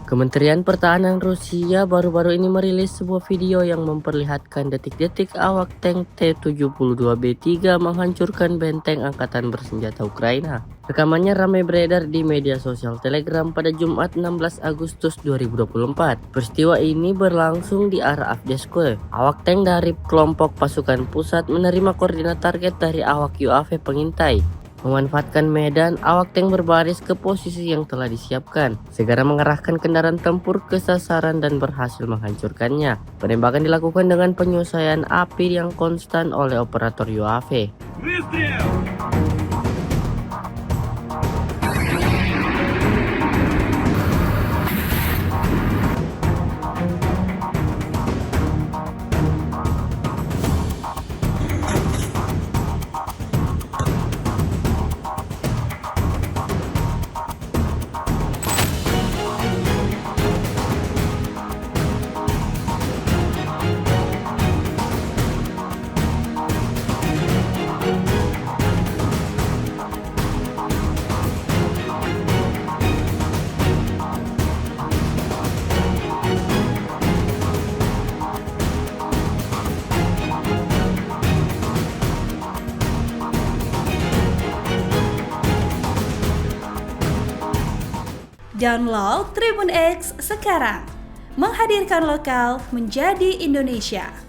Kementerian Pertahanan Rusia baru-baru ini merilis sebuah video yang memperlihatkan detik-detik awak tank T-72B3 menghancurkan benteng angkatan bersenjata Ukraina. Rekamannya ramai beredar di media sosial Telegram pada Jumat 16 Agustus 2024. Peristiwa ini berlangsung di arah Avdiivka. Awak tank dari kelompok pasukan pusat menerima koordinat target dari awak UAV pengintai. Memanfaatkan medan, awak tank berbaris ke posisi yang telah disiapkan, segera mengerahkan kendaraan tempur ke sasaran dan berhasil menghancurkannya. Penembakan dilakukan dengan penyelesaian api yang konstan oleh operator UAV. Download Tribun X sekarang, menghadirkan lokal menjadi Indonesia.